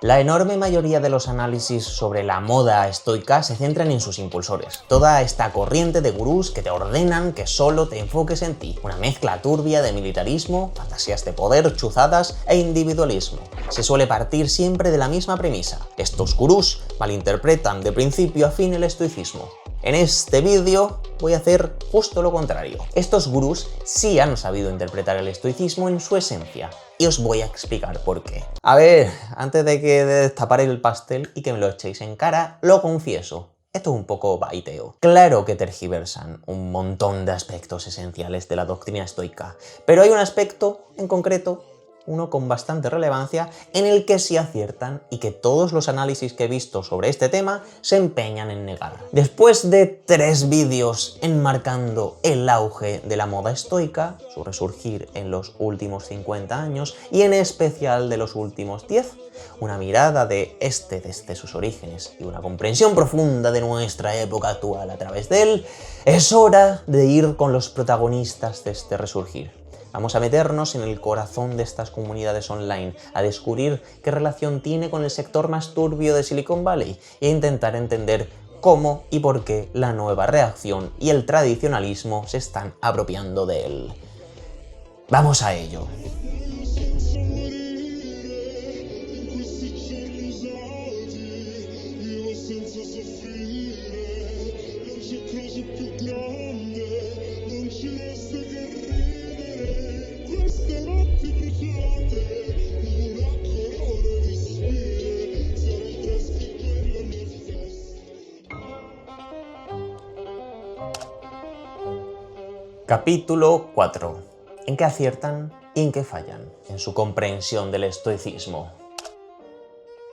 La enorme mayoría de los análisis sobre la moda estoica se centran en sus impulsores, toda esta corriente de gurús que te ordenan que solo te enfoques en ti, una mezcla turbia de militarismo, fantasías de poder, chuzadas e individualismo. Se suele partir siempre de la misma premisa: estos gurús malinterpretan de principio a fin el estoicismo. En este vídeo voy a hacer justo lo contrario. Estos gurús sí han sabido interpretar el estoicismo en su esencia, y os voy a explicar por qué. A ver, antes de que destapar el pastel y que me lo echéis en cara, lo confieso, esto es un poco baiteo. Claro que tergiversan un montón de aspectos esenciales de la doctrina estoica, pero hay un aspecto en concreto, uno con bastante relevancia, en el que sí aciertan y que todos los análisis que he visto sobre este tema se empeñan en negar. Después de 3 vídeos enmarcando el auge de la moda estoica, su resurgir en los últimos 50 años y en especial de los últimos 10, una mirada desde sus orígenes y una comprensión profunda de nuestra época actual a través de él, es hora de ir con los protagonistas de este resurgir. Vamos a meternos en el corazón de estas comunidades online, a descubrir qué relación tiene con el sector más turbio de Silicon Valley e intentar entender cómo y por qué la nueva reacción y el tradicionalismo se están apropiando de él. ¡Vamos a ello! Capítulo 4. ¿En qué aciertan y en qué fallan en su comprensión del estoicismo?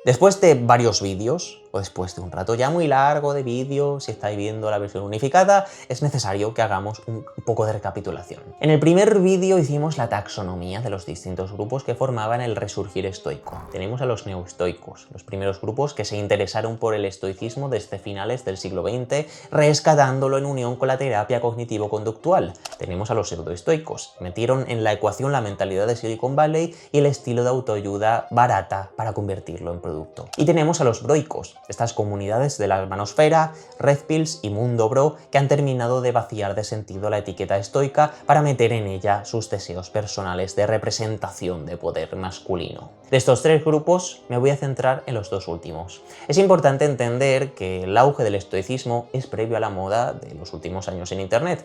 Después de varios vídeos, o después de un rato ya muy largo de vídeo, si estáis viendo la versión unificada, es necesario que hagamos un poco de recapitulación. En el primer vídeo hicimos la taxonomía de los distintos grupos que formaban el resurgir estoico. Tenemos a los neoestoicos, los primeros grupos que se interesaron por el estoicismo desde finales del siglo XX, rescatándolo en unión con la terapia cognitivo-conductual. Tenemos a los pseudoestoicos, metieron en la ecuación la mentalidad de Silicon Valley y el estilo de autoayuda barata para convertirlo en producto. Y tenemos a los broicos, estas comunidades de la hermanosfera, Red Pills y Mundo Bro que han terminado de vaciar de sentido la etiqueta estoica para meter en ella sus deseos personales de representación de poder masculino. De estos 3 grupos me voy a centrar en los 2 últimos. Es importante entender que el auge del estoicismo es previo a la moda de los últimos años en Internet,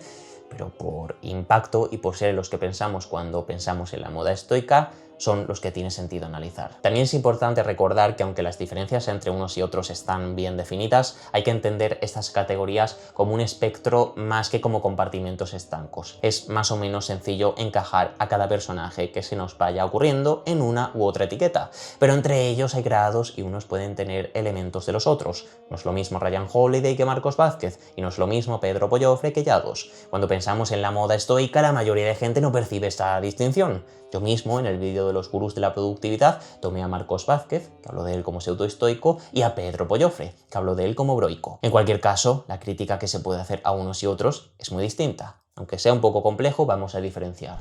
pero por impacto y por ser los que pensamos cuando pensamos en la moda estoica, son los que tiene sentido analizar. También es importante recordar que aunque las diferencias entre unos y otros están bien definidas, hay que entender estas categorías como un espectro más que como compartimentos estancos. Es más o menos sencillo encajar a cada personaje que se nos vaya ocurriendo en una u otra etiqueta, pero entre ellos hay grados y unos pueden tener elementos de los otros. No es lo mismo Ryan Holiday que Marcos Vázquez, y no es lo mismo Pedro Pollofre que Yados. Cuando pensamos en la moda estoica, la mayoría de gente no percibe esta distinción. Yo mismo, en el vídeo de los gurús de la productividad, tomé a Marcos Vázquez, que habló de él como pseudoestoico, y a Pedro Pollofre, que habló de él como broico. En cualquier caso, la crítica que se puede hacer a unos y otros es muy distinta. Aunque sea un poco complejo, vamos a diferenciar.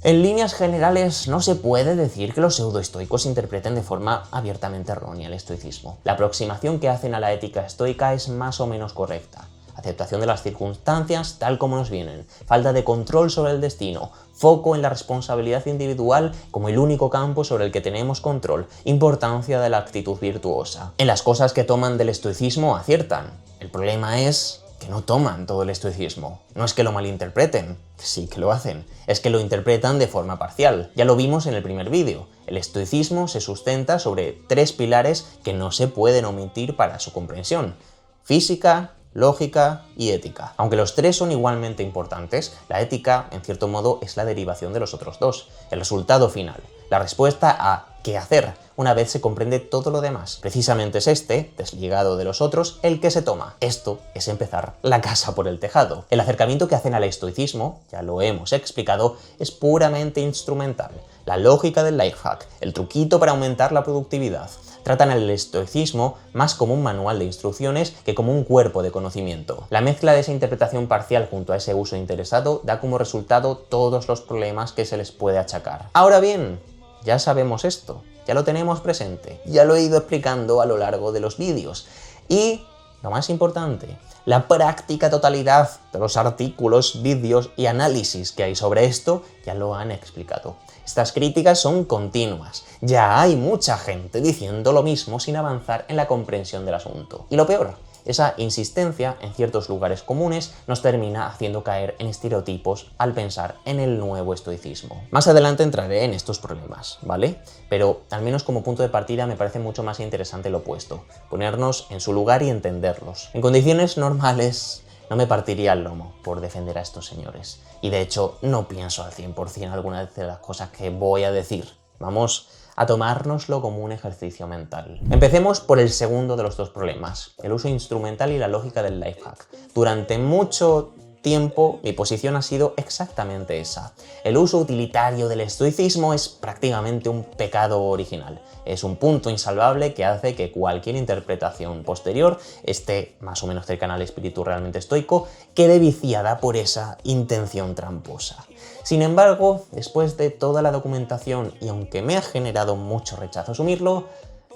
En líneas generales, no se puede decir que los pseudoestoicos interpreten de forma abiertamente errónea el estoicismo. La aproximación que hacen a la ética estoica es más o menos correcta. Aceptación de las circunstancias tal como nos vienen, falta de control sobre el destino, foco en la responsabilidad individual como el único campo sobre el que tenemos control, importancia de la actitud virtuosa. En las cosas que toman del estoicismo aciertan. El problema es que no toman todo el estoicismo. No es que lo malinterpreten, sí que lo hacen, es que lo interpretan de forma parcial. Ya lo vimos en el primer vídeo. El estoicismo se sustenta sobre 3 pilares que no se pueden omitir para su comprensión: física, lógica y ética. Aunque los 3 son igualmente importantes, la ética, en cierto modo, es la derivación de los otros 2, el resultado final, la respuesta a qué hacer una vez se comprende todo lo demás. Precisamente es este, desligado de los otros, el que se toma. Esto es empezar la casa por el tejado. El acercamiento que hacen al estoicismo, ya lo hemos explicado, es puramente instrumental. La lógica del lifehack, el truquito para aumentar la productividad. Tratan el estoicismo más como un manual de instrucciones que como un cuerpo de conocimiento. La mezcla de esa interpretación parcial junto a ese uso interesado da como resultado todos los problemas que se les puede achacar. Ahora bien, ya sabemos esto. ya lo tenemos presente, ya lo he ido explicando a lo largo de los vídeos. Y, lo más importante, la práctica totalidad de los artículos, vídeos y análisis que hay sobre esto ya lo han explicado. Estas críticas son continuas, ya hay mucha gente diciendo lo mismo sin avanzar en la comprensión del asunto. Y lo peor, esa insistencia en ciertos lugares comunes nos termina haciendo caer en estereotipos al pensar en el nuevo estoicismo. Más adelante entraré en estos problemas, ¿vale? Pero al menos como punto de partida me parece mucho más interesante lo opuesto, ponernos en su lugar y entenderlos. En condiciones normales no me partiría el lomo por defender a estos señores. Y de hecho no pienso al 100% algunas de las cosas que voy a decir. Vamos a tomárnoslo como un ejercicio mental. Empecemos por el segundo de los dos problemas, el uso instrumental y la lógica del lifehack. Durante mucho tiempo mi posición ha sido exactamente esa. El uso utilitario del estoicismo es prácticamente un pecado original. Es un punto insalvable que hace que cualquier interpretación posterior esté más o menos cercana al espíritu realmente estoico, quede viciada por esa intención tramposa. Sin embargo, después de toda la documentación y aunque me ha generado mucho rechazo asumirlo,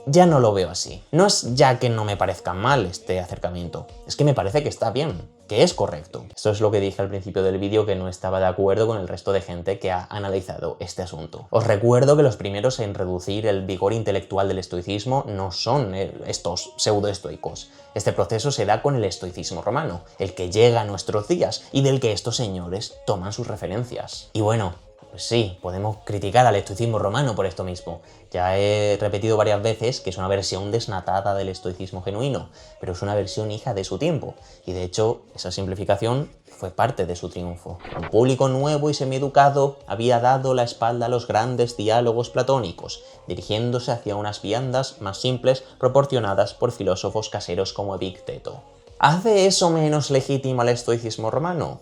ya no lo veo así. No es ya que no me parezca mal este acercamiento, es que me parece que está bien, que es correcto. Esto es lo que dije al principio del vídeo, que no estaba de acuerdo con el resto de gente que ha analizado este asunto. Os recuerdo que los primeros en reducir el vigor intelectual del estoicismo no son estos pseudoestoicos. Este proceso se da con el estoicismo romano, el que llega a nuestros días y del que estos señores toman sus referencias. Y bueno, pues sí, podemos criticar al estoicismo romano por esto mismo. Ya he repetido varias veces que es una versión desnatada del estoicismo genuino, pero es una versión hija de su tiempo. Y de hecho, esa simplificación fue parte de su triunfo. Un público nuevo y semieducado había dado la espalda a los grandes diálogos platónicos, dirigiéndose hacia unas viandas más simples proporcionadas por filósofos caseros como Epicteto. ¿Hace eso menos legítimo al estoicismo romano?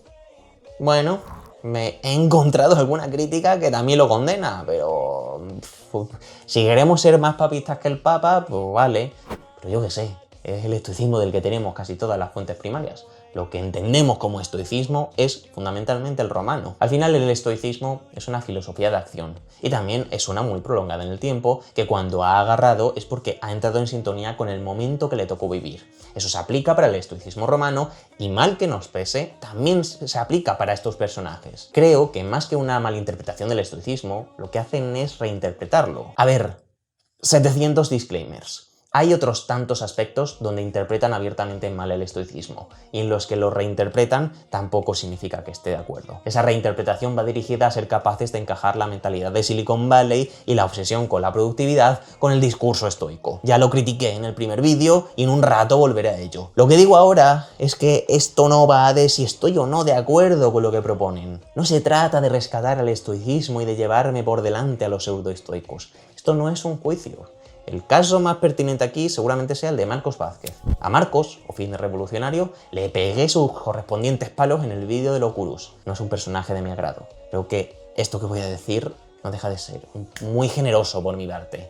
Bueno, me he encontrado alguna crítica que también lo condena, pero si queremos ser más papistas que el Papa, pues vale, pero yo qué sé, es el estoicismo del que tenemos casi todas las fuentes primarias. Lo que entendemos como estoicismo es fundamentalmente el romano. Al final el estoicismo es una filosofía de acción y también es una muy prolongada en el tiempo, que cuando ha agarrado es porque ha entrado en sintonía con el momento que le tocó vivir. Eso se aplica para el estoicismo romano y, mal que nos pese, también se aplica para estos personajes. Creo que más que una malinterpretación del estoicismo, lo que hacen es reinterpretarlo. A ver, 700 disclaimers. Hay otros tantos aspectos donde interpretan abiertamente mal el estoicismo, y en los que lo reinterpretan tampoco significa que esté de acuerdo. Esa reinterpretación va dirigida a ser capaces de encajar la mentalidad de Silicon Valley y la obsesión con la productividad con el discurso estoico. Ya lo critiqué en el primer vídeo y en un rato volveré a ello. Lo que digo ahora es que esto no va de si estoy o no de acuerdo con lo que proponen. No se trata de rescatar al estoicismo y de llevarme por delante a los pseudoestoicos. Esto no es un juicio. El caso más pertinente aquí seguramente sea el de Marcos Vázquez. A Marcos, o Fitness Revolucionario, le pegué sus correspondientes palos en el vídeo del Oculus. No es un personaje de mi agrado. Creo que esto que voy a decir no deja de ser muy generoso por mi parte.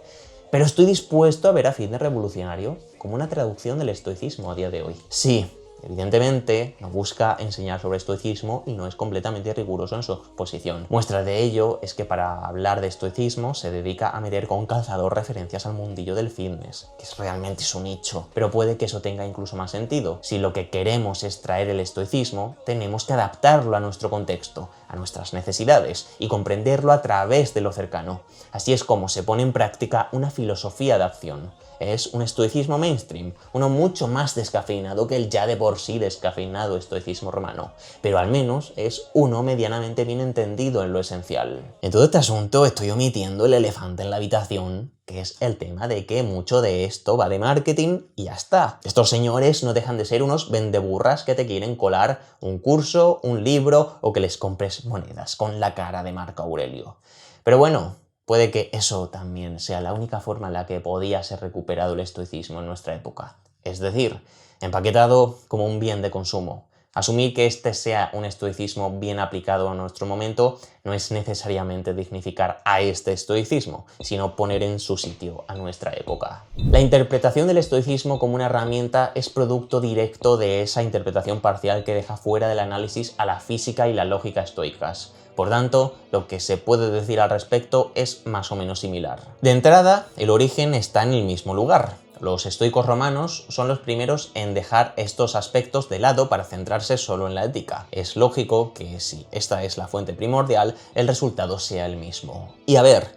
Pero estoy dispuesto a ver a Fitness Revolucionario como una traducción del estoicismo a día de hoy. Sí, evidentemente no busca enseñar sobre estoicismo y no es completamente riguroso en su exposición. Muestra de ello es que para hablar de estoicismo se dedica a meter con calzador referencias al mundillo del fitness, que es realmente su nicho. Pero puede que eso tenga incluso más sentido. Si lo que queremos es traer el estoicismo, tenemos que adaptarlo a nuestro contexto, a nuestras necesidades y comprenderlo a través de lo cercano. Así es como se pone en práctica una filosofía de acción. Es un estoicismo mainstream, uno mucho más descafeinado que el ya de por sí descafeinado estoicismo romano, pero al menos es uno medianamente bien entendido en lo esencial. En todo este asunto estoy omitiendo el elefante en la habitación, que es el tema de que mucho de esto va de marketing y ya está. Estos señores no dejan de ser unos vendeburras que te quieren colar un curso, un libro o que les compres monedas con la cara de Marco Aurelio. Pero bueno, puede que eso también sea la única forma en la que podía ser recuperado el estoicismo en nuestra época. Es decir, empaquetado como un bien de consumo. Asumir que este sea un estoicismo bien aplicado a nuestro momento no es necesariamente dignificar a este estoicismo, sino poner en su sitio a nuestra época. La interpretación del estoicismo como una herramienta es producto directo de esa interpretación parcial que deja fuera del análisis a la física y la lógica estoicas. Por tanto, lo que se puede decir al respecto es más o menos similar. De entrada, el origen está en el mismo lugar. Los estoicos romanos son los primeros en dejar estos aspectos de lado para centrarse solo en la ética. Es lógico que si esta es la fuente primordial, el resultado sea el mismo. Y a ver,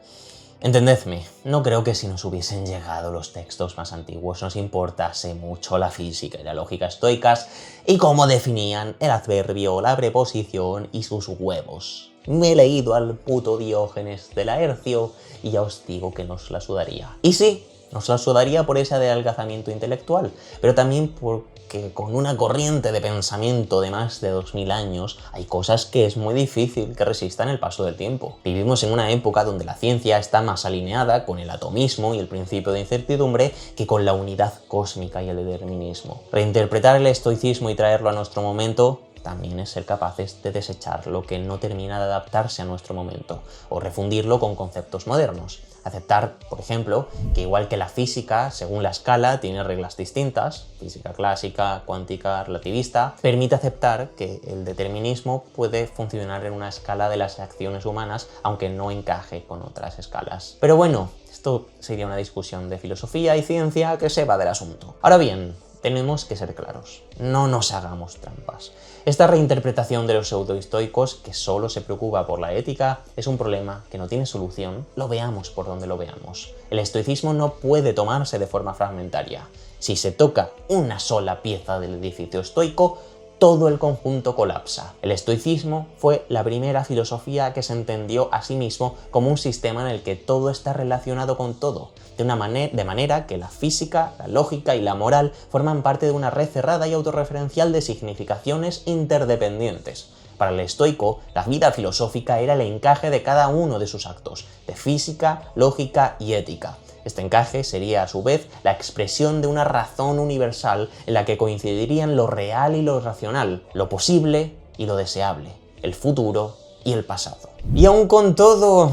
entendedme, no creo que si nos hubiesen llegado los textos más antiguos nos importase mucho la física y la lógica estoicas y cómo definían el adverbio, la preposición y sus huevos. Me he leído al puto Diógenes de Laercio y ya os digo que nos la sudaría. Y sí, nos la sudaría por ese adelgazamiento intelectual, pero también porque con una corriente de pensamiento de más de 2000 años hay cosas que es muy difícil que resistan el paso del tiempo. Vivimos en una época donde la ciencia está más alineada con el atomismo y el principio de incertidumbre que con la unidad cósmica y el determinismo. Reinterpretar el estoicismo y traerlo a nuestro momento también es ser capaces de desechar lo que no termina de adaptarse a nuestro momento, o refundirlo con conceptos modernos. Aceptar, por ejemplo, que igual que la física, según la escala, tiene reglas distintas, física clásica, cuántica, relativista, permite aceptar que el determinismo puede funcionar en una escala de las acciones humanas, aunque no encaje con otras escalas. Pero bueno, esto sería una discusión de filosofía y ciencia que se va del asunto. Ahora bien, tenemos que ser claros, no nos hagamos trampas. Esta reinterpretación de los pseudoestoicos, que solo se preocupa por la ética, es un problema que no tiene solución, lo veamos por donde lo veamos. El estoicismo no puede tomarse de forma fragmentaria. Si se toca una sola pieza del edificio estoico, todo el conjunto colapsa. El estoicismo fue la primera filosofía que se entendió a sí mismo como un sistema en el que todo está relacionado con todo, de manera que la física, la lógica y la moral forman parte de una red cerrada y autorreferencial de significaciones interdependientes. Para el estoico, la vida filosófica era el encaje de cada uno de sus actos, de física, lógica y ética. Este encaje sería a su vez la expresión de una razón universal en la que coincidirían lo real y lo racional, lo posible y lo deseable, el futuro y el pasado. Y aun con todo,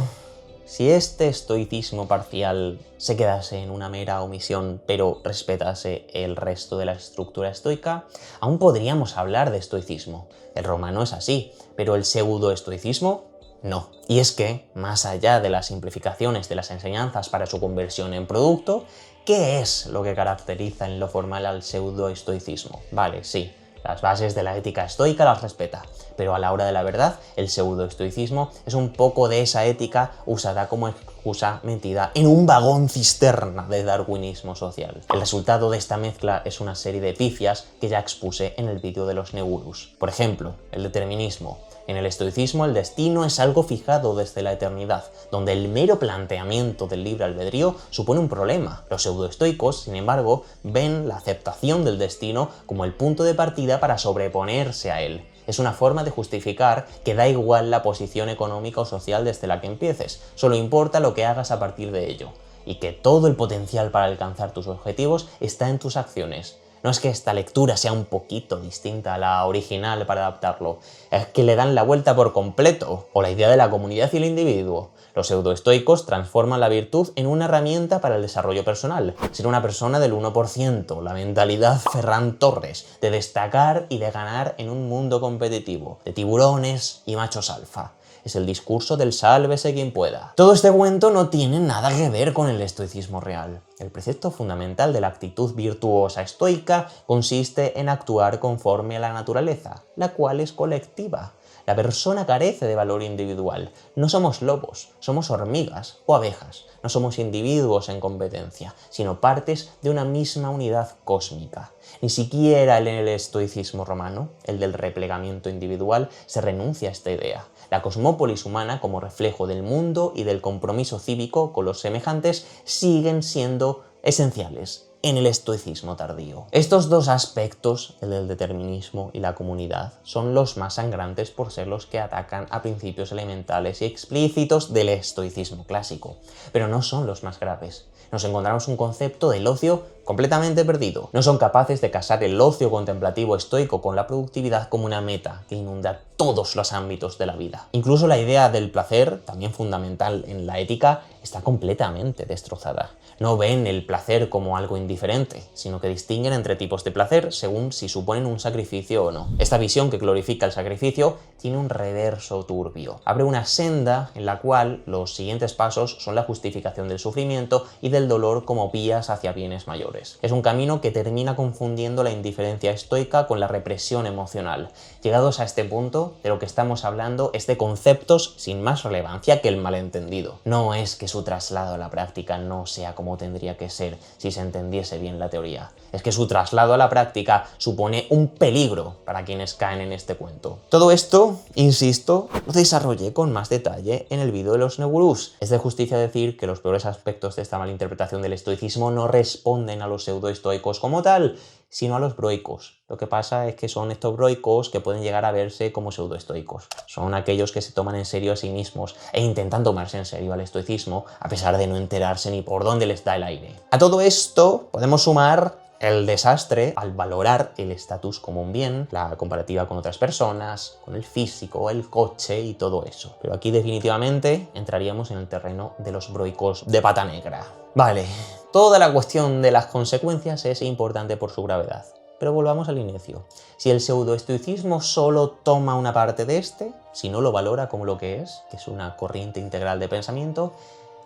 si este estoicismo parcial se quedase en una mera omisión, pero respetase el resto de la estructura estoica, aún podríamos hablar de estoicismo. El romano es así, pero el pseudo-estoicismo no. Y es que, más allá de las simplificaciones de las enseñanzas para su conversión en producto, ¿qué es lo que caracteriza en lo formal al pseudo-estoicismo? Vale, sí, las bases de la ética estoica las respeta, pero a la hora de la verdad, el pseudo-estoicismo es un poco de esa ética usada como excusa metida en un vagón cisterna de darwinismo social. El resultado de esta mezcla es una serie de pifias que ya expuse en el vídeo de los Neurus. Por ejemplo, el determinismo. En el estoicismo el destino es algo fijado desde la eternidad, donde el mero planteamiento del libre albedrío supone un problema. Los pseudoestoicos, sin embargo, ven la aceptación del destino como el punto de partida para sobreponerse a él. Es una forma de justificar que da igual la posición económica o social desde la que empieces, solo importa lo que hagas a partir de ello, y que todo el potencial para alcanzar tus objetivos está en tus acciones. No es que esta lectura sea un poquito distinta a la original para adaptarlo, es que le dan la vuelta por completo, o la idea de la comunidad y el individuo. Los pseudoestoicos transforman la virtud en una herramienta para el desarrollo personal, ser una persona del 1%, la mentalidad Ferran Torres, de destacar y de ganar en un mundo competitivo, de tiburones y machos alfa. Es el discurso del sálvese quien pueda. Todo este cuento no tiene nada que ver con el estoicismo real. El precepto fundamental de la actitud virtuosa estoica consiste en actuar conforme a la naturaleza, la cual es colectiva. La persona carece de valor individual. No somos lobos, somos hormigas o abejas. No somos individuos en competencia, sino partes de una misma unidad cósmica. Ni siquiera en el estoicismo romano, el del replegamiento individual, se renuncia a esta idea. La cosmópolis humana, como reflejo del mundo y del compromiso cívico con los semejantes, siguen siendo esenciales en el estoicismo tardío. Estos dos aspectos, el del determinismo y la comunidad, son los más sangrantes por ser los que atacan a principios elementales y explícitos del estoicismo clásico, pero no son los más graves. Nos encontramos un concepto del ocio completamente perdido. No son capaces de casar el ocio contemplativo estoico con la productividad como una meta que inunda todos los ámbitos de la vida. Incluso la idea del placer, también fundamental en la ética, está completamente destrozada. No ven el placer como algo indiferente, sino que distinguen entre tipos de placer según si suponen un sacrificio o no. Esta visión que glorifica el sacrificio tiene un reverso turbio. Abre una senda en la cual los siguientes pasos son la justificación del sufrimiento y del dolor como vías hacia bienes mayores. Es un camino que termina confundiendo la indiferencia estoica con la represión emocional. Llegados a este punto, de lo que estamos hablando es de conceptos sin más relevancia que el malentendido. No es que su traslado a la práctica no sea como tendría que ser si se entendiese bien la teoría. Es que su traslado a la práctica supone un peligro para quienes caen en este cuento. Todo esto, insisto, lo desarrollé con más detalle en el vídeo de los Neurus. Es de justicia decir que los peores aspectos de esta malinterpretación del estoicismo no responden a los pseudoestoicos como tal, sino a los broicos. Lo que pasa es que son estos broicos que pueden llegar a verse como pseudoestoicos. Son aquellos que se toman en serio a sí mismos e intentan tomarse en serio al estoicismo a pesar de no enterarse ni por dónde les da el aire. A todo esto podemos sumar el desastre al valorar el estatus como un bien, la comparativa con otras personas, con el físico, el coche y todo eso. Pero aquí definitivamente entraríamos en el terreno de los broicos de pata negra. Vale, toda la cuestión de las consecuencias es importante por su gravedad. Pero volvamos al inicio. Si el pseudoestoicismo solo toma una parte de este, si no lo valora como lo que es una corriente integral de pensamiento,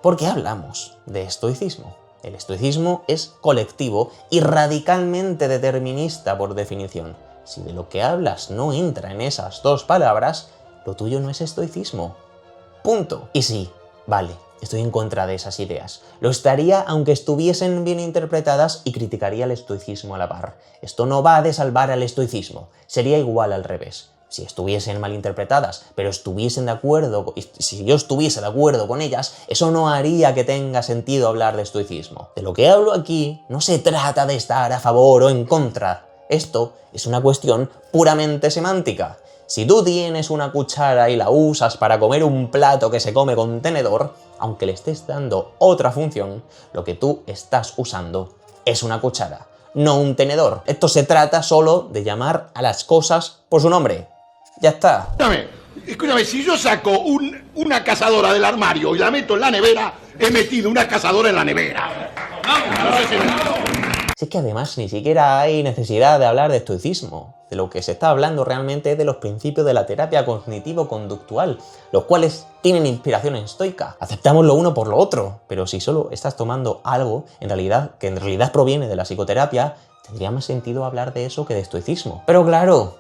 ¿por qué hablamos de estoicismo? El estoicismo es colectivo y radicalmente determinista por definición. Si de lo que hablas no entra en esas dos palabras, lo tuyo no es estoicismo. Punto. Y sí, vale, estoy en contra de esas ideas. Lo estaría aunque estuviesen bien interpretadas y criticaría el estoicismo a la par. Esto no va a desalvar al estoicismo, sería igual al revés. Si estuviesen mal interpretadas, pero estuviesen de acuerdo, si yo estuviese de acuerdo con ellas, eso no haría que tenga sentido hablar de estoicismo. De lo que hablo aquí no se trata de estar a favor o en contra. Esto es una cuestión puramente semántica. Si tú tienes una cuchara y la usas para comer un plato que se come con tenedor, aunque le estés dando otra función, lo que tú estás usando es una cuchara, no un tenedor. Esto se trata solo de llamar a las cosas por su nombre. Ya está. Escúchame, si yo saco una cazadora del armario y la meto en la nevera, he metido una cazadora en la nevera. No sé si... Si es que además ni siquiera hay necesidad de hablar de estoicismo. De lo que se está hablando realmente es de los principios de la terapia cognitivo-conductual, los cuales tienen inspiración estoica. Aceptamos lo uno por lo otro, pero si solo estás tomando algo que en realidad proviene de la psicoterapia, tendría más sentido hablar de eso que de estoicismo. Pero claro,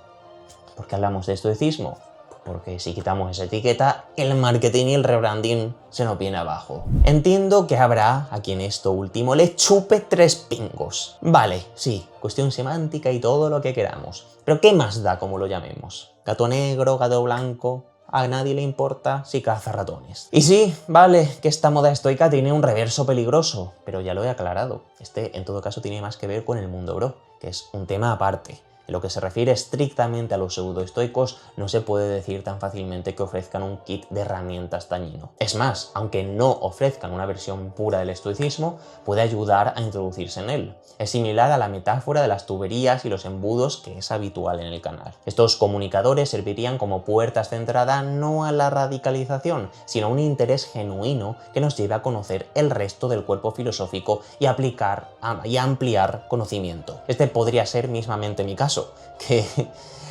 ¿por qué hablamos de estoicismo? Porque si quitamos esa etiqueta, el marketing y el rebranding se nos viene abajo. Entiendo que habrá a quien esto último le chupe tres pingos. Vale, sí, cuestión semántica y todo lo que queramos. Pero ¿qué más da como lo llamemos? ¿Gato negro, gato blanco? A nadie le importa si caza ratones. Y sí, vale, que esta moda estoica tiene un reverso peligroso, pero ya lo he aclarado. Este, en todo caso, tiene más que ver con el mundo bro, que es un tema aparte. En lo que se refiere estrictamente a los pseudoestoicos, no se puede decir tan fácilmente que ofrezcan un kit de herramientas dañino. Es más, aunque no ofrezcan una versión pura del estoicismo, puede ayudar a introducirse en él. Es similar a la metáfora de las tuberías y los embudos que es habitual en el canal. Estos comunicadores servirían como puertas de entrada no a la radicalización, sino a un interés genuino que nos lleve a conocer el resto del cuerpo filosófico y ampliar conocimiento. Este podría ser mismamente mi caso, que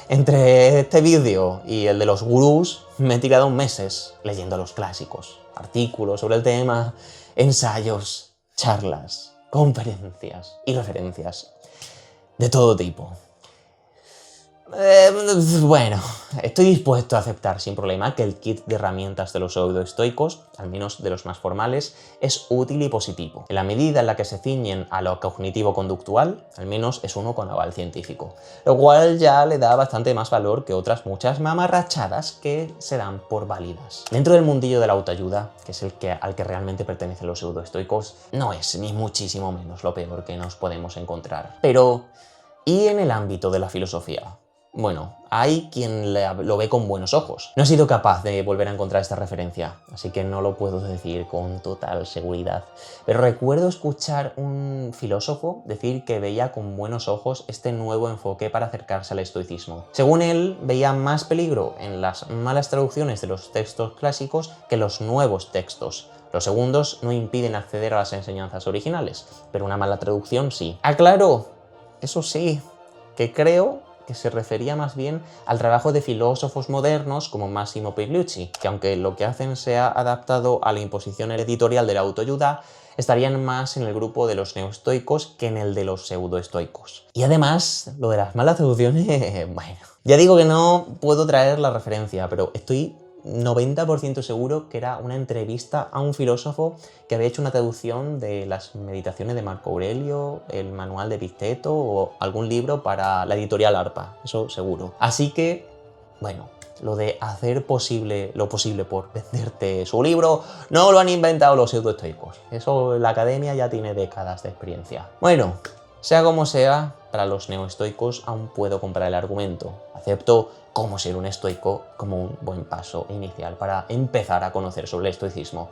entre este vídeo y el de los gurús me he tirado meses leyendo los clásicos, artículos sobre el tema, ensayos, charlas, conferencias y referencias de todo tipo. Bueno, estoy dispuesto a aceptar sin problema que el kit de herramientas de los pseudoestoicos, al menos de los más formales, es útil y positivo. En la medida en la que se ciñen a lo cognitivo-conductual, al menos es uno con aval científico, lo cual ya le da bastante más valor que otras muchas mamarrachadas que se dan por válidas. Dentro del mundillo de la autoayuda, que es al que realmente pertenecen los pseudoestoicos, no es ni muchísimo menos lo peor que nos podemos encontrar. Pero, ¿y en el ámbito de la filosofía? Bueno, hay quien lo ve con buenos ojos. No he sido capaz de volver a encontrar esta referencia, así que no lo puedo decir con total seguridad. Pero recuerdo escuchar un filósofo decir que veía con buenos ojos este nuevo enfoque para acercarse al estoicismo. Según él, veía más peligro en las malas traducciones de los textos clásicos que los nuevos textos, Los segundos no impiden acceder a las enseñanzas originales, pero una mala traducción sí. Aclaro, eso sí, que creo que se refería más bien al trabajo de filósofos modernos como Massimo Pigliucci, que aunque lo que hacen sea adaptado a la imposición editorial de la autoayuda, estarían más en el grupo de los neoestoicos que en el de los pseudoestoicos. Y además, lo de las malas traducciones, bueno, ya digo que no puedo traer la referencia, pero estoy 90% seguro que era una entrevista a un filósofo que había hecho una traducción de las meditaciones de Marco Aurelio, el manual de Epicteto o algún libro para la editorial ARPA, eso seguro. Así que, bueno, lo de hacer lo posible por venderte su libro no lo han inventado los pseudoestoicos. Eso la academia ya tiene décadas de experiencia. Bueno, sea como sea, para los neoestoicos aún puedo comprar el argumento. Acepto cómo ser un estoico como un buen paso inicial para empezar a conocer sobre el estoicismo.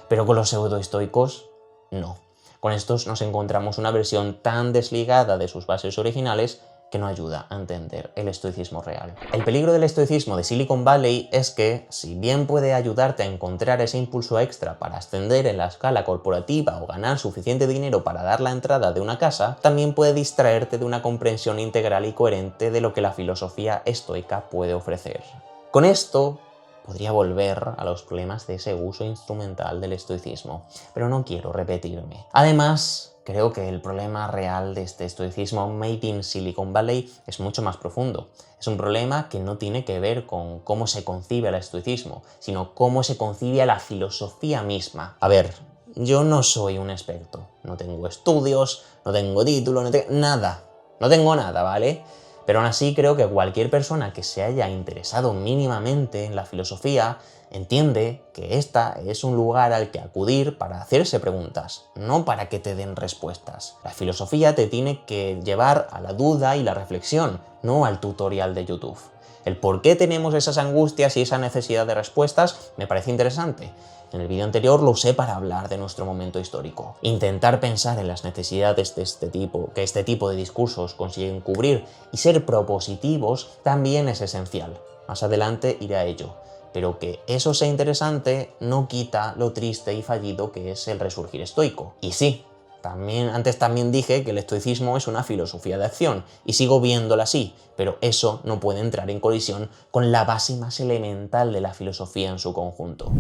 Pero con los pseudoestoicos, no. Con estos nos encontramos una versión tan desligada de sus bases originales que no ayuda a entender el estoicismo real. El peligro del estoicismo de Silicon Valley es que, si bien puede ayudarte a encontrar ese impulso extra para ascender en la escala corporativa o ganar suficiente dinero para dar la entrada de una casa, también puede distraerte de una comprensión integral y coherente de lo que la filosofía estoica puede ofrecer. Con esto podría volver a los problemas de ese uso instrumental del estoicismo, pero no quiero repetirme. Además, creo que el problema real de este estoicismo made in Silicon Valley es mucho más profundo. Es un problema que no tiene que ver con cómo se concibe el estoicismo, sino cómo se concibe a la filosofía misma. A ver, yo no soy un experto, no tengo estudios, no tengo título, no tengo nada, ¿vale? Pero aún así creo que cualquier persona que se haya interesado mínimamente en la filosofía entiende que esta es un lugar al que acudir para hacerse preguntas, no para que te den respuestas. La filosofía te tiene que llevar a la duda y la reflexión, no al tutorial de YouTube. El por qué tenemos esas angustias y esa necesidad de respuestas me parece interesante. En el vídeo anterior lo usé para hablar de nuestro momento histórico. Intentar pensar en las necesidades de este tipo de discursos consiguen cubrir y ser propositivos también es esencial. Más adelante iré a ello. Pero que eso sea interesante no quita lo triste y fallido que es el resurgir estoico. Y sí, antes también dije que el estoicismo es una filosofía de acción, y sigo viéndola así, pero eso no puede entrar en colisión con la base más elemental de la filosofía en su conjunto.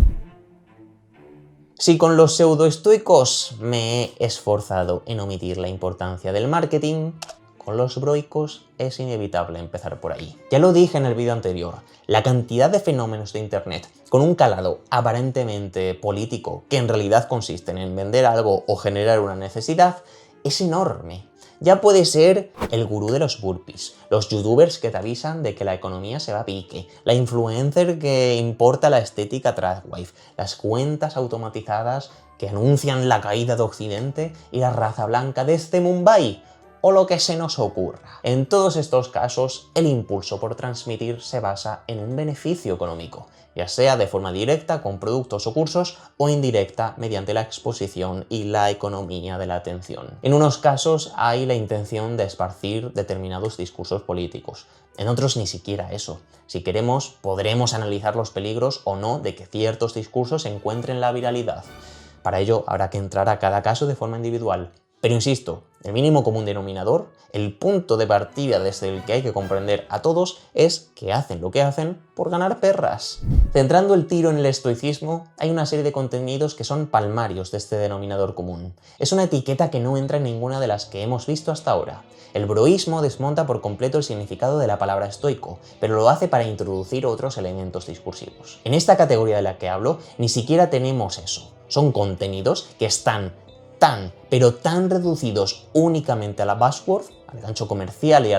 Si con los pseudoestoicos me he esforzado en omitir la importancia del marketing, con los broicos es inevitable empezar por ahí. Ya lo dije en el vídeo anterior, la cantidad de fenómenos de internet con un calado aparentemente político que en realidad consisten en vender algo o generar una necesidad es enorme. Ya puede ser el gurú de los burpees, los youtubers que te avisan de que la economía se va a pique, la influencer que importa la estética tradwife, las cuentas automatizadas que anuncian la caída de Occidente y la raza blanca desde Mumbai, o lo que se nos ocurra. En todos estos casos, el impulso por transmitir se basa en un beneficio económico, ya sea de forma directa con productos o cursos o indirecta mediante la exposición y la economía de la atención. En unos casos hay la intención de esparcir determinados discursos políticos, en otros ni siquiera eso. Si queremos, podremos analizar los peligros o no de que ciertos discursos encuentren la viralidad. Para ello habrá que entrar a cada caso de forma individual. Pero insisto, el mínimo común denominador, el punto de partida desde el que hay que comprender a todos es que hacen lo que hacen por ganar perras. Centrando el tiro en el estoicismo, hay una serie de contenidos que son palmarios de este denominador común. Es una etiqueta que no entra en ninguna de las que hemos visto hasta ahora. El broísmo desmonta por completo el significado de la palabra estoico, pero lo hace para introducir otros elementos discursivos. En esta categoría de la que hablo, ni siquiera tenemos eso. Son contenidos que están pero tan reducidos únicamente a la buzzword, al gancho comercial y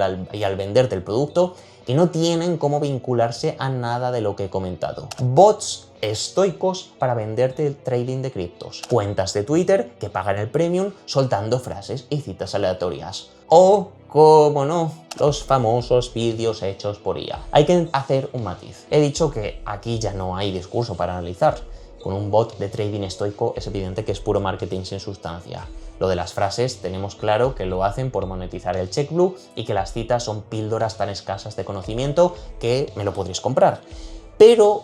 al venderte el producto, que no tienen cómo vincularse a nada de lo que he comentado. Bots estoicos para venderte el trading de criptos. Cuentas de Twitter que pagan el premium soltando frases y citas aleatorias. O, como no, los famosos vídeos hechos por IA. Hay que hacer un matiz. He dicho que aquí ya no hay discurso para analizar. Con un bot de trading estoico es evidente que es puro marketing sin sustancia. Lo de las frases tenemos claro que lo hacen por monetizar el checkblue y que las citas son píldoras tan escasas de conocimiento que me lo podréis comprar. Pero,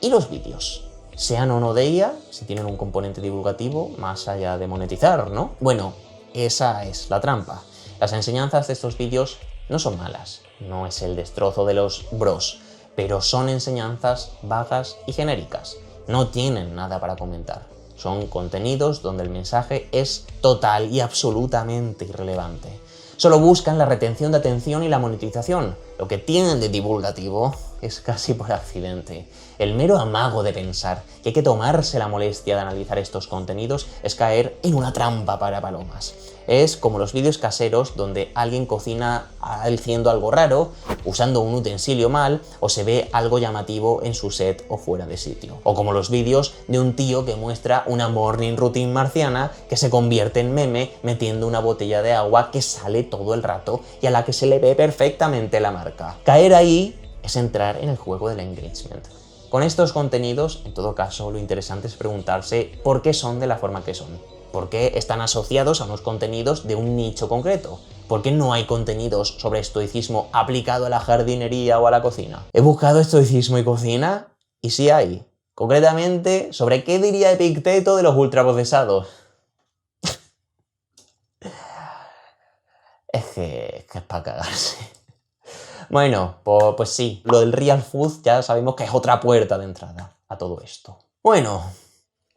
¿y los vídeos? sean o no de IA, si tienen un componente divulgativo más allá de monetizar, ¿no? Bueno, esa es la trampa. Las enseñanzas de estos vídeos no son malas, no es el destrozo de los bros, pero son enseñanzas vagas y genéricas. No tienen nada para comentar. Son contenidos donde el mensaje es total y absolutamente irrelevante. Solo buscan la retención de atención y la monetización. Lo que tienen de divulgativo es casi por accidente. El mero amago de pensar que hay que tomarse la molestia de analizar estos contenidos es caer en una trampa para palomas. Es como los vídeos caseros donde alguien cocina haciendo algo raro, usando un utensilio mal, o se ve algo llamativo en su set o fuera de sitio. O como los vídeos de un tío que muestra una morning routine marciana que se convierte en meme metiendo una botella de agua que sale todo el rato y a la que se le ve perfectamente la marca. Caer ahí es entrar en el juego del engagement. Con estos contenidos, en todo caso, lo interesante es preguntarse por qué son de la forma que son. ¿Por qué están asociados a unos contenidos de un nicho concreto? ¿Por qué no hay contenidos sobre estoicismo aplicado a la jardinería o a la cocina? He buscado estoicismo y cocina y sí hay. Concretamente, ¿sobre qué diría Epicteto de los ultraprocesados? Es que es para cagarse. Bueno, pues sí, lo del real food ya sabemos que es otra puerta de entrada a todo esto. Bueno,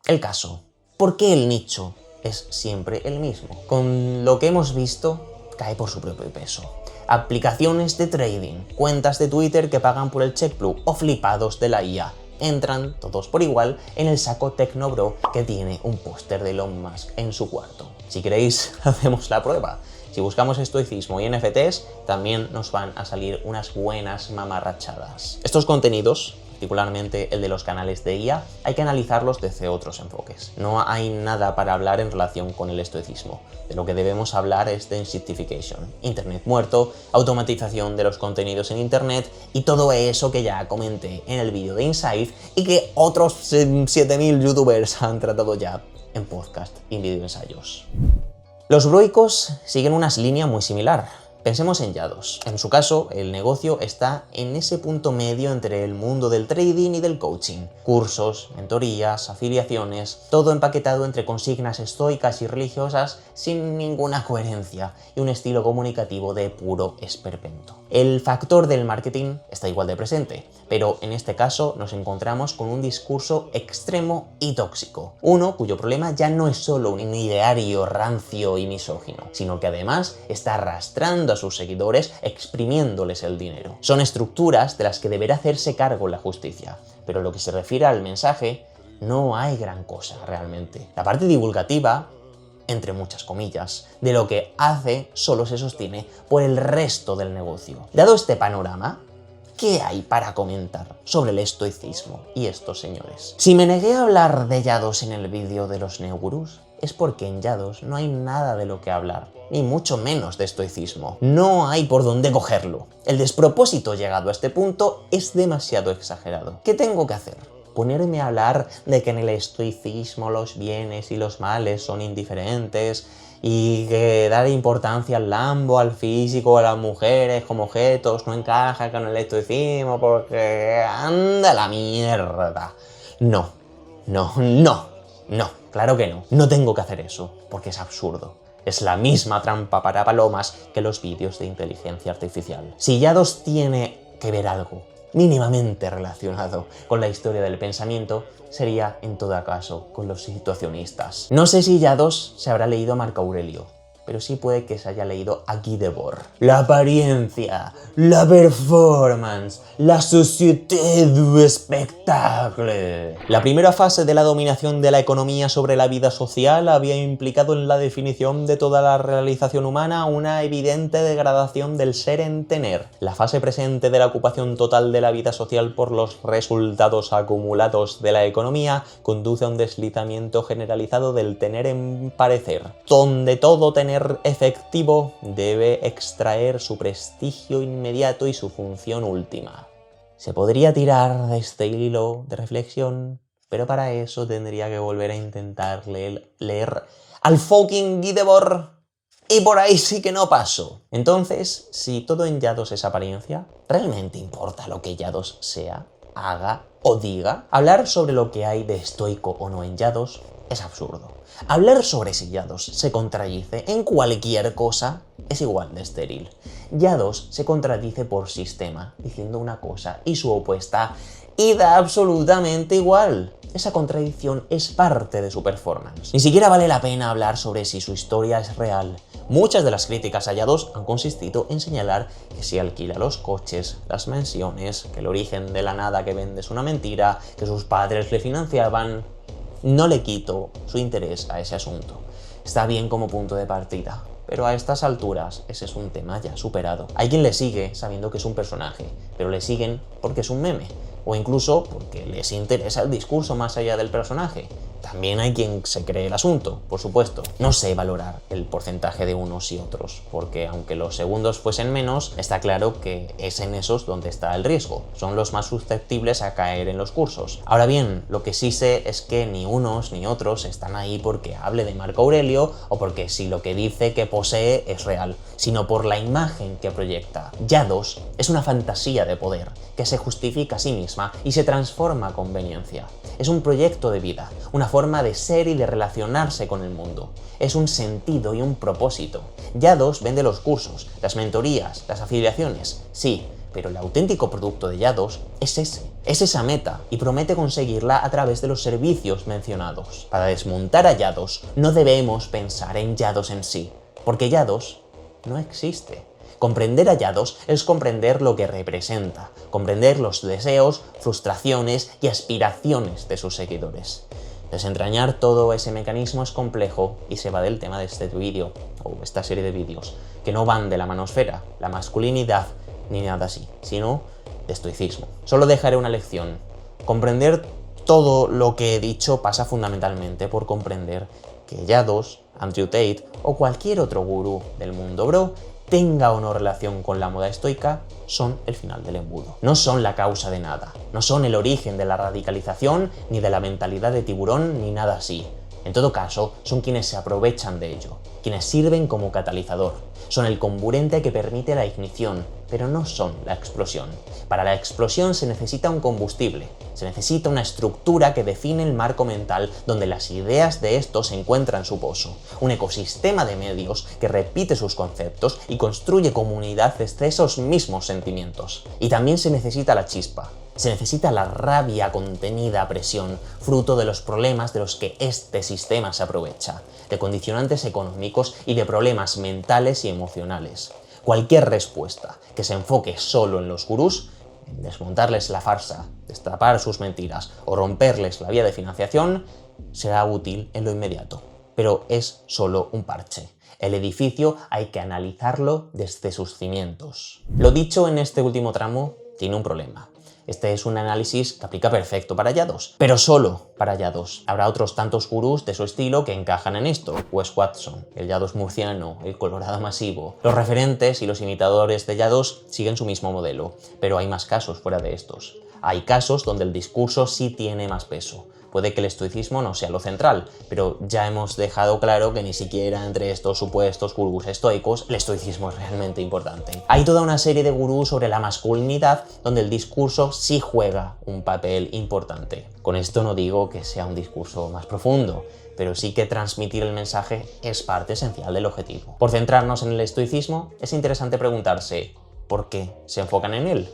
el caso. ¿Por qué el nicho es siempre el mismo? Con lo que hemos visto, cae por su propio peso. Aplicaciones de trading, cuentas de Twitter que pagan por el checkblue o flipados de la IA. Entran todos por igual en el saco Tecnobro que tiene un póster de Elon Musk en su cuarto. Si queréis, hacemos la prueba. Si buscamos estoicismo y NFTs, también nos van a salir unas buenas mamarrachadas. Estos contenidos, particularmente el de los canales de IA, hay que analizarlos desde otros enfoques. No hay nada para hablar en relación con el estoicismo. De lo que debemos hablar es de shitification, internet muerto, automatización de los contenidos en internet y todo eso que ya comenté en el vídeo de Insight y que otros 7000 youtubers han tratado ya en podcast y videoensayos. Los broicos siguen una línea muy similar. Pensemos en Yados. En su caso, el negocio está en ese punto medio entre el mundo del trading y del coaching. Cursos, mentorías, afiliaciones, todo empaquetado entre consignas estoicas y religiosas sin ninguna coherencia y un estilo comunicativo de puro esperpento. El factor del marketing está igual de presente, pero en este caso nos encontramos con un discurso extremo y tóxico. Uno cuyo problema ya no es solo un ideario rancio y misógino, sino que además está arrastrando a sus seguidores exprimiéndoles el dinero. Son estructuras de las que deberá hacerse cargo la justicia, pero lo que se refiere al mensaje, no hay gran cosa realmente. La parte divulgativa, entre muchas comillas, de lo que hace solo se sostiene por el resto del negocio. Dado este panorama, ¿qué hay para comentar sobre el estoicismo y estos señores? Si me negué a hablar de Yados en el vídeo de los neogurús, es porque en Yados no hay nada de lo que hablar, ni mucho menos de estoicismo. No hay por dónde cogerlo. El despropósito llegado a este punto es demasiado exagerado. ¿Qué tengo que hacer? ¿Ponerme a hablar de que en el estoicismo los bienes y los males son indiferentes y que dar importancia al lambo, al físico, a las mujeres como objetos no encaja con el estoicismo porque anda la mierda? No, claro que no. No tengo que hacer eso porque es absurdo. Es la misma trampa para palomas que los vídeos de inteligencia artificial. Si Yados tiene que ver algo mínimamente relacionado con la historia del pensamiento, sería en todo caso con los situacionistas. No sé si Yados se habrá leído a Marco Aurelio, pero sí puede que se haya leído a Guy Debord. La apariencia, la performance, la société du spectacle. La primera fase de la dominación de la economía sobre la vida social había implicado en la definición de toda la realización humana una evidente degradación del ser en tener. La fase presente de la ocupación total de la vida social por los resultados acumulados de la economía conduce a un deslizamiento generalizado del tener en parecer, donde todo tener efectivo debe extraer su prestigio inmediato y su función última. Se podría tirar de este hilo de reflexión, pero para eso tendría que volver a intentar leer al fucking Guy Debord, y por ahí sí que no paso. Entonces, si todo en Yados es apariencia, ¿realmente importa lo que Yados sea? haga o diga. Hablar sobre lo que hay de estoico o no en Yados es absurdo. Hablar sobre si Yados se contradice en cualquier cosa es igual de estéril. Yados se contradice por sistema, diciendo una cosa y su opuesta, y da absolutamente igual. Esa contradicción es parte de su performance. Ni siquiera vale la pena hablar sobre si su historia es real. Muchas de las críticas a Yados han consistido en señalar que si alquila los coches, las mansiones, que el origen de la nada que vende es una mentira, que sus padres le financiaban. No le quito su interés a ese asunto. Está bien como punto de partida, pero a estas alturas ese es un tema ya superado. Hay quien le sigue sabiendo que es un personaje, pero le siguen porque es un meme, o incluso porque les interesa el discurso más allá del personaje. También hay quien se cree el asunto, por supuesto. No sé valorar el porcentaje de unos y otros, porque aunque los segundos fuesen menos, está claro que es en esos donde está el riesgo. Son los más susceptibles a caer en los cursos. Ahora bien, lo que sí sé es que ni unos ni otros están ahí porque hable de Marco Aurelio o porque si lo que dice que posee es real, sino por la imagen que proyecta. Yados es una fantasía de poder que se justifica a sí misma y se transforma a conveniencia. Es un proyecto de vida, una forma de ser y de relacionarse con el mundo. Es un sentido y un propósito. Yados vende los cursos, las mentorías, las afiliaciones, sí, pero el auténtico producto de Yados es ese. Es esa meta y promete conseguirla a través de los servicios mencionados. Para desmontar a Yados no debemos pensar en Yados en sí, porque Yados no existe. Comprender a Yados es comprender lo que representa, comprender los deseos, frustraciones y aspiraciones de sus seguidores. Desentrañar todo ese mecanismo es complejo y se va del tema de este vídeo, o esta serie de vídeos, que no van de la manosfera, la masculinidad, ni nada así, sino de estoicismo. Solo dejaré una lección. Comprender todo lo que he dicho pasa fundamentalmente por comprender que Yados, Andrew Tate o cualquier otro gurú del mundo bro, tenga o no relación con la moda estoica, son el final del embudo. No son la causa de nada, no son el origen de la radicalización, ni de la mentalidad de tiburón, ni nada así. En todo caso, son quienes se aprovechan de ello, quienes sirven como catalizador. Son el comburente que permite la ignición, pero no son la explosión. Para la explosión se necesita un combustible, se necesita una estructura que define el marco mental donde las ideas de estos encuentran su pozo, un ecosistema de medios que repite sus conceptos y construye comunidad desde esos mismos sentimientos. Y también se necesita la chispa. Se necesita la rabia contenida a presión, fruto de los problemas de los que este sistema se aprovecha, de condicionantes económicos y de problemas mentales y emocionales. Cualquier respuesta que se enfoque solo en los gurús, en desmontarles la farsa, destapar sus mentiras o romperles la vía de financiación, será útil en lo inmediato. Pero es solo un parche. El edificio hay que analizarlo desde sus cimientos. Lo dicho en este último tramo tiene un problema. Este es un análisis que aplica perfecto para Yados, pero solo para Yados. Habrá otros tantos gurús de su estilo que encajan en esto. Wes Watson, el Yados murciano, el Colorado masivo. Los referentes y los imitadores de Yados siguen su mismo modelo, pero hay más casos fuera de estos. Hay casos donde el discurso sí tiene más peso. Puede que el estoicismo no sea lo central, pero ya hemos dejado claro que ni siquiera entre estos supuestos gurús estoicos el estoicismo es realmente importante. Hay toda una serie de gurús sobre la masculinidad donde el discurso sí juega un papel importante. Con esto no digo que sea un discurso más profundo, pero sí que transmitir el mensaje es parte esencial del objetivo. Por centrarnos en el estoicismo, es interesante preguntarse ¿por qué se enfocan en él?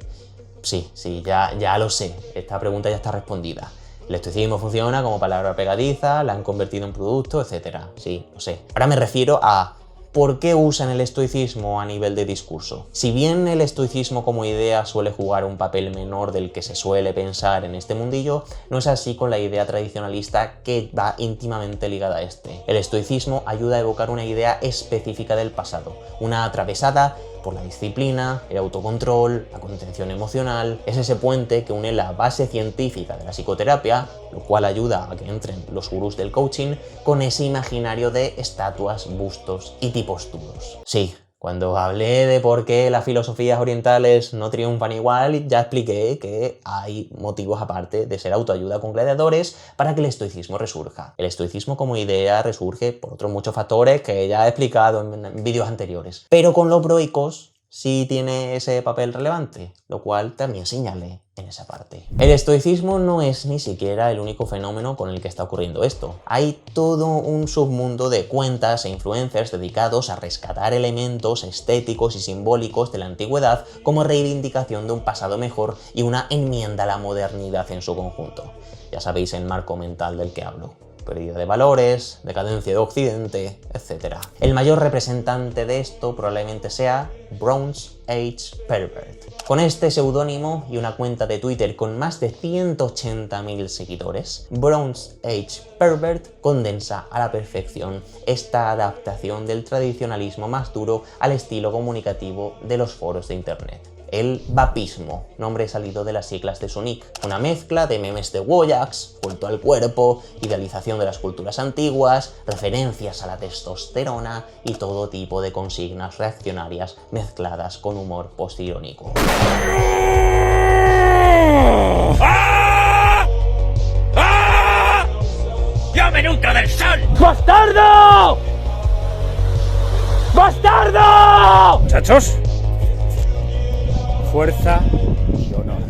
Sí, ya lo sé, esta pregunta ya está respondida. El estoicismo funciona como palabra pegadiza, la han convertido en producto, etc. Sí, lo sé. Ahora me refiero a ¿por qué usan el estoicismo a nivel de discurso? Si bien el estoicismo como idea suele jugar un papel menor del que se suele pensar en este mundillo, no es así con la idea tradicionalista que va íntimamente ligada a este. El estoicismo ayuda a evocar una idea específica del pasado, una atravesada por la disciplina, el autocontrol, la contención emocional. Es ese puente que une la base científica de la psicoterapia, lo cual ayuda a que entren los gurús del coaching, con ese imaginario de estatuas, bustos y tipos duros. Sí, cuando hablé de por qué las filosofías orientales no triunfan igual, ya expliqué que hay motivos aparte de ser autoayuda con gladiadores para que el estoicismo resurja. El estoicismo como idea resurge por otros muchos factores que ya he explicado en vídeos anteriores. Pero con los broicos sí tiene ese papel relevante, lo cual también señale en esa parte. El estoicismo no es ni siquiera el único fenómeno con el que está ocurriendo esto. Hay todo un submundo de cuentas e influencers dedicados a rescatar elementos estéticos y simbólicos de la antigüedad como reivindicación de un pasado mejor y una enmienda a la modernidad en su conjunto. Ya sabéis el marco mental del que hablo. Pérdida de valores, decadencia de Occidente, etc. El mayor representante de esto probablemente sea Bronze Age Pervert. Con este seudónimo y una cuenta de Twitter con más de 180.000 seguidores, Bronze Age Pervert condensa a la perfección esta adaptación del tradicionalismo más duro al estilo comunicativo de los foros de internet. El vapismo, nombre salido de las siglas de su nick. Una mezcla de memes de Wojax, culto al cuerpo, idealización de las culturas antiguas, referencias a la testosterona y todo tipo de consignas reaccionarias mezcladas con humor postirónico. ¡Ah! ¡Ah! ¡Yo me nutro del sol! ¡Bastardo! ¡Bastardo! Muchachos, fuerza y honor,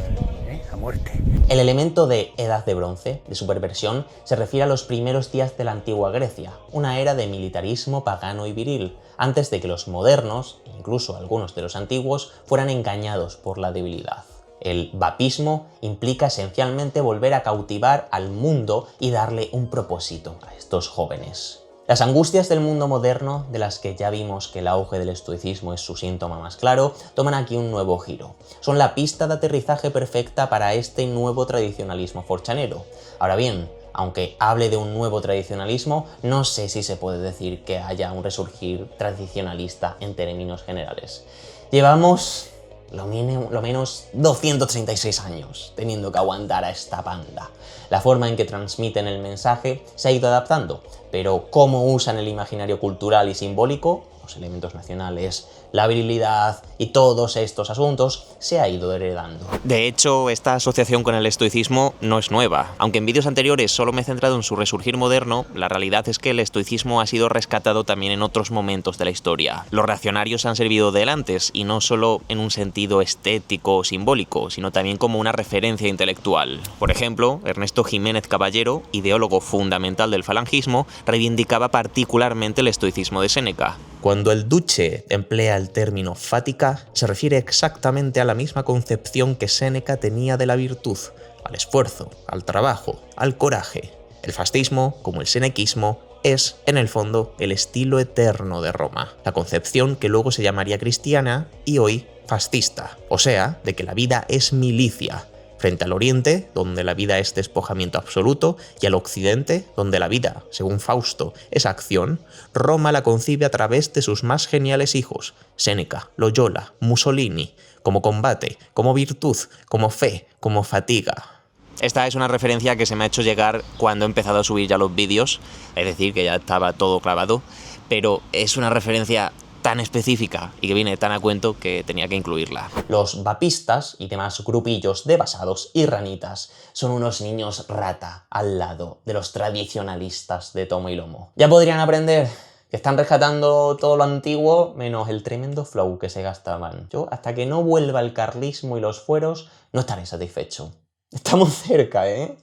a muerte. El elemento de Edad de Bronce, de su perversión, se refiere a los primeros días de la antigua Grecia, una era de militarismo pagano y viril, antes de que los modernos, incluso algunos de los antiguos, fueran engañados por la debilidad. El vapismo implica esencialmente volver a cautivar al mundo y darle un propósito a estos jóvenes. Las angustias del mundo moderno, de las que ya vimos que el auge del estoicismo es su síntoma más claro, toman aquí un nuevo giro. Son la pista de aterrizaje perfecta para este nuevo tradicionalismo forchanero. Ahora bien, aunque hable de un nuevo tradicionalismo, no sé si se puede decir que haya un resurgir tradicionalista en términos generales. Llevamos lo menos 236 años teniendo que aguantar a esta banda. La forma en que transmiten el mensaje se ha ido adaptando, pero cómo usan el imaginario cultural y simbólico, los elementos nacionales, la virilidad y todos estos asuntos, se ha ido heredando. De hecho, esta asociación con el estoicismo no es nueva. Aunque en vídeos anteriores solo me he centrado en su resurgir moderno, la realidad es que el estoicismo ha sido rescatado también en otros momentos de la historia. Los reaccionarios han servido de antes, y no solo en un sentido estético o simbólico, sino también como una referencia intelectual. Por ejemplo, Ernesto Jiménez Caballero, ideólogo fundamental del falangismo, reivindicaba particularmente el estoicismo de Séneca. Cuando el Duce emplea el término fática, se refiere exactamente a la misma concepción que Séneca tenía de la virtud, al esfuerzo, al trabajo, al coraje. El fascismo, como el senequismo, es, en el fondo, el estilo eterno de Roma, la concepción que luego se llamaría cristiana y hoy fascista, o sea, de que la vida es milicia, frente al Oriente, donde la vida es despojamiento absoluto, y al Occidente, donde la vida, según Fausto, es acción. Roma la concibe a través de sus más geniales hijos, Séneca, Loyola, Mussolini, como combate, como virtud, como fe, como fatiga. Esta es una referencia que se me ha hecho llegar cuando he empezado a subir ya los vídeos, es decir, que ya estaba todo clavado, pero es una referencia tan específica y que viene tan a cuento que tenía que incluirla. Los vapistas y demás grupillos de basados y ranitas son unos niños rata al lado de los tradicionalistas de tomo y lomo. Ya podrían aprender que están rescatando todo lo antiguo menos el tremendo flow que se gastaban. Yo, hasta que no vuelva el carlismo y los fueros, no estaré satisfecho. Estamos cerca, ¿eh?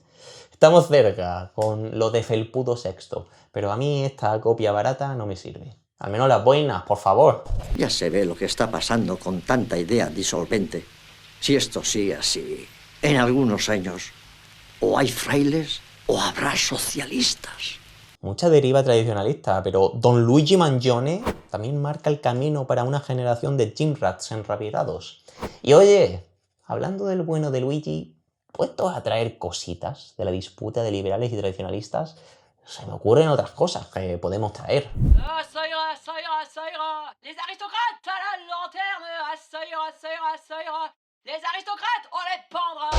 Estamos cerca con lo de Felpudo VI, pero a mí esta copia barata no me sirve. Al menos las boinas, por favor. Ya se ve lo que está pasando con tanta idea disolvente. Si esto sigue así, en algunos años, o hay frailes o habrá socialistas. Mucha deriva tradicionalista, pero Don Luigi Mangione también marca el camino para una generación de gymrats enrabietados. Y oye, hablando del bueno de Luigi, puestos a traer cositas de la disputa de liberales y tradicionalistas, se me ocurren otras cosas que podemos traer. Ça ira, ça ira, ça ira. Les aristocrates à la lanterne. Ça ira, ça ira, ça ira. Les aristocrates, on les pendra.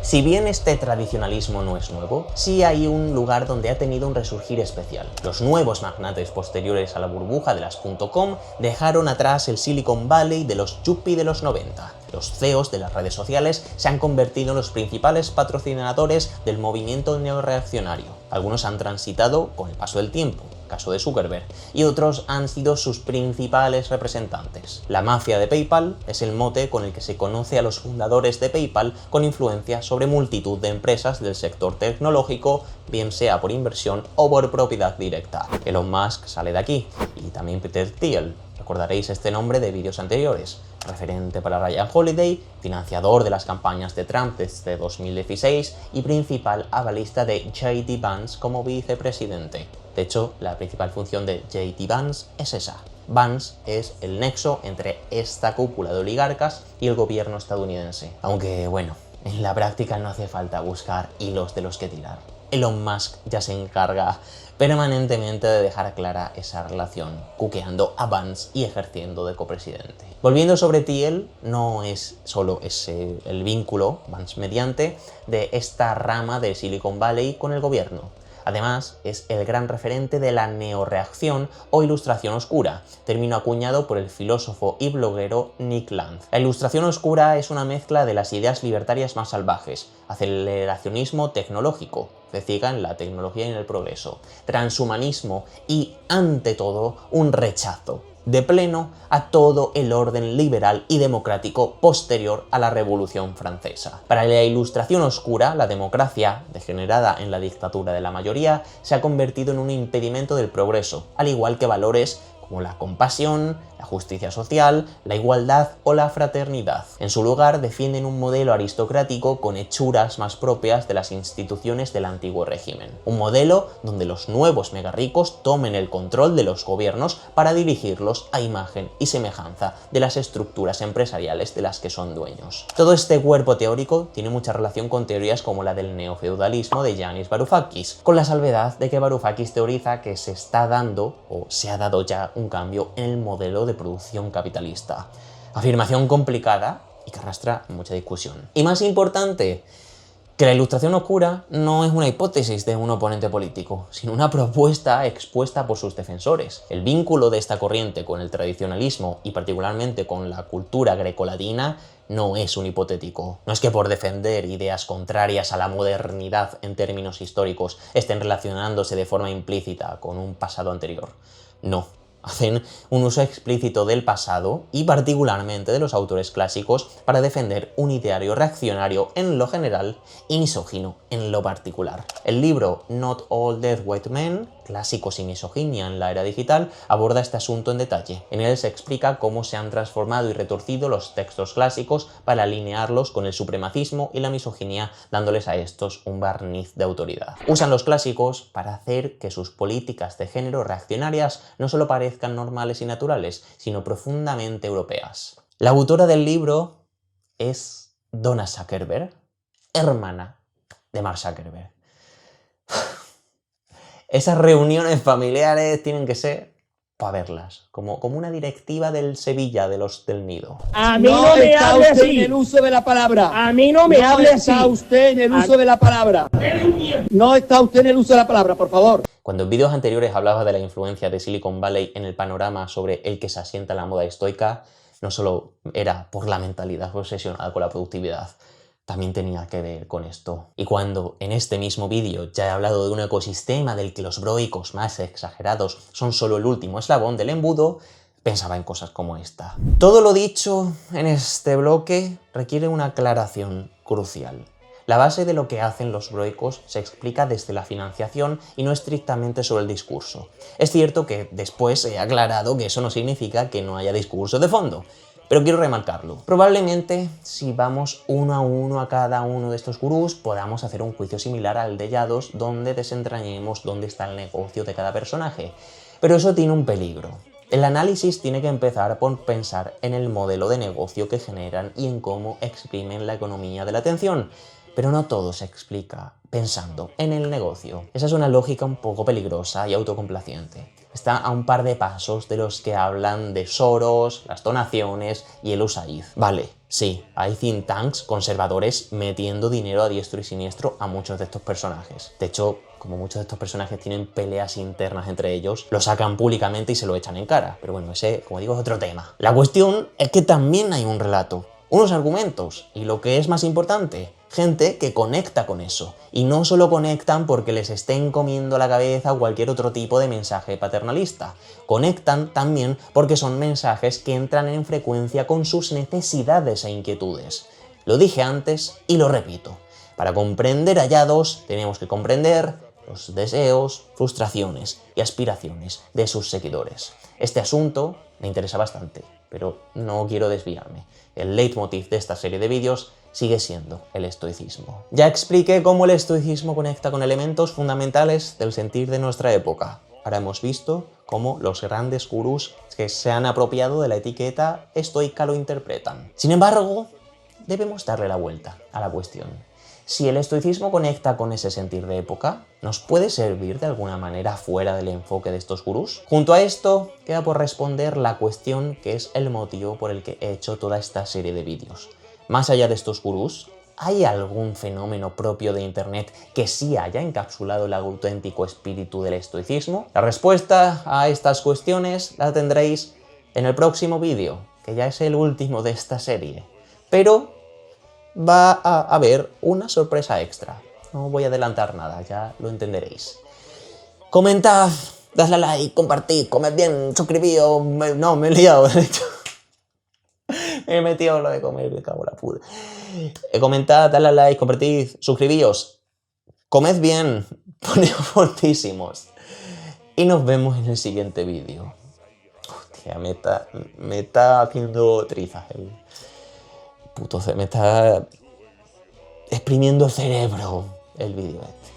Si bien este tradicionalismo no es nuevo, sí hay un lugar donde ha tenido un resurgir especial. Los nuevos magnates posteriores a la burbuja de las .com dejaron atrás el Silicon Valley de los yuppie de los 90. Los CEOs de las redes sociales se han convertido en los principales patrocinadores del movimiento neorreaccionario. Algunos han transitado con el paso del tiempo, caso de Zuckerberg, y otros han sido sus principales representantes. La mafia de PayPal es el mote con el que se conoce a los fundadores de PayPal, con influencia sobre multitud de empresas del sector tecnológico, bien sea por inversión o por propiedad directa. Elon Musk sale de aquí, y también Peter Thiel. Recordaréis este nombre de vídeos anteriores. Referente para Ryan Holiday, financiador de las campañas de Trump desde 2016 y principal avalista de J.D. Vance como vicepresidente. De hecho, la principal función de J.D. Vance es esa. Vance es el nexo entre esta cúpula de oligarcas y el gobierno estadounidense. Aunque, bueno, en la práctica no hace falta buscar hilos de los que tirar. Elon Musk ya se encarga permanentemente de dejar clara esa relación, cuqueando a Vance y ejerciendo de copresidente. Volviendo sobre Thiel, no es solo ese el vínculo, Vance mediante, de esta rama de Silicon Valley con el gobierno. Además, es el gran referente de la neorreacción o ilustración oscura, término acuñado por el filósofo y bloguero Nick Land. La ilustración oscura es una mezcla de las ideas libertarias más salvajes, aceleracionismo tecnológico, fe ciega en la tecnología y en el progreso, transhumanismo y, ante todo, un rechazo de pleno a todo el orden liberal y democrático posterior a la Revolución Francesa. Para la ilustración oscura, la democracia, degenerada en la dictadura de la mayoría, se ha convertido en un impedimento del progreso, al igual que valores como la compasión, la justicia social, la igualdad o la fraternidad. En su lugar, defienden un modelo aristocrático con hechuras más propias de las instituciones del antiguo régimen. Un modelo donde los nuevos megarricos tomen el control de los gobiernos para dirigirlos a imagen y semejanza de las estructuras empresariales de las que son dueños. Todo este cuerpo teórico tiene mucha relación con teorías como la del neofeudalismo de Yanis Varoufakis, con la salvedad de que Varoufakis teoriza que se está dando, o se ha dado ya, un cambio en el modelo de producción capitalista. Afirmación complicada y que arrastra mucha discusión. Y más importante, que la ilustración oscura no es una hipótesis de un oponente político, sino una propuesta expuesta por sus defensores. El vínculo de esta corriente con el tradicionalismo y particularmente con la cultura grecolatina no es un hipotético. No es que por defender ideas contrarias a la modernidad en términos históricos estén relacionándose de forma implícita con un pasado anterior. No. Hacen un uso explícito del pasado y particularmente de los autores clásicos para defender un ideario reaccionario en lo general y misógino en lo particular. El libro Not All Dead White Men, clásicos y misoginia en la era digital, aborda este asunto en detalle. En él se explica cómo se han transformado y retorcido los textos clásicos para alinearlos con el supremacismo y la misoginia, dándoles a estos un barniz de autoridad. Usan los clásicos para hacer que sus políticas de género reaccionarias no solo parezcan normales y naturales, sino profundamente europeas. La autora del libro es Donna Zuckerberg, hermana de Mark Zuckerberg. Esas reuniones familiares tienen que ser para verlas, como una directiva del Sevilla de los del Nido. A mí no me hable así. En el uso de la palabra. A mí no me hable así. No está usted en el uso de la palabra. No está usted en el uso de la palabra, por favor. Cuando en vídeos anteriores hablaba de la influencia de Silicon Valley en el panorama sobre el que se asienta la moda estoica, no solo era por la mentalidad obsesionada con la productividad, también tenía que ver con esto. Y cuando en este mismo vídeo ya he hablado de un ecosistema del que los broicos más exagerados son solo el último eslabón del embudo, pensaba en cosas como esta. Todo lo dicho en este bloque requiere una aclaración crucial. La base de lo que hacen los broicos se explica desde la financiación y no estrictamente sobre el discurso. Es cierto que después he aclarado que eso no significa que no haya discurso de fondo, pero quiero remarcarlo. Probablemente, si vamos uno a uno a cada uno de estos gurús, podamos hacer un juicio similar al de Yados, donde desentrañemos dónde está el negocio de cada personaje. Pero eso tiene un peligro. El análisis tiene que empezar por pensar en el modelo de negocio que generan y en cómo exprimen la economía de la atención. Pero no todo se explica pensando en el negocio. Esa es una lógica un poco peligrosa y autocomplaciente. Está a un par de pasos de los que hablan de Soros, las donaciones y el USAID. Vale, sí, hay think tanks conservadores metiendo dinero a diestro y siniestro a muchos de estos personajes. De hecho, como muchos de estos personajes tienen peleas internas entre ellos, lo sacan públicamente y se lo echan en cara. Pero bueno, ese, como digo, es otro tema. La cuestión es que también hay un relato, unos argumentos y, lo que es más importante, gente que conecta con eso. Y no solo conectan porque les estén comiendo la cabeza o cualquier otro tipo de mensaje paternalista. Conectan también porque son mensajes que entran en frecuencia con sus necesidades e inquietudes. Lo dije antes y lo repito. Para comprender a Yados tenemos que comprender los deseos, frustraciones y aspiraciones de sus seguidores. Este asunto me interesa bastante, pero no quiero desviarme. El leitmotiv de esta serie de vídeos sigue siendo el estoicismo. Ya expliqué cómo el estoicismo conecta con elementos fundamentales del sentir de nuestra época. Ahora hemos visto cómo los grandes gurús que se han apropiado de la etiqueta estoica lo interpretan. Sin embargo, debemos darle la vuelta a la cuestión. Si el estoicismo conecta con ese sentir de época, ¿nos puede servir de alguna manera fuera del enfoque de estos gurús? Junto a esto, queda por responder la cuestión que es el motivo por el que he hecho toda esta serie de vídeos. Más allá de estos gurús, ¿hay algún fenómeno propio de Internet que sí haya encapsulado el auténtico espíritu del estoicismo? La respuesta a estas cuestiones la tendréis en el próximo vídeo, que ya es el último de esta serie. Pero va a haber una sorpresa extra. No voy a adelantar nada, ya lo entenderéis. Comentad, dadle a like, compartid, comed bien, suscribíos. No, me he liado, de hecho. Me he metido en lo de comer, me cago en la puta. Comentad, dadle a like, compartid, suscribíos. Comed bien, poneos fortísimos. Y nos vemos en el siguiente vídeo. Hostia, me está haciendo trizas el puto, me está exprimiendo el cerebro el vídeo este.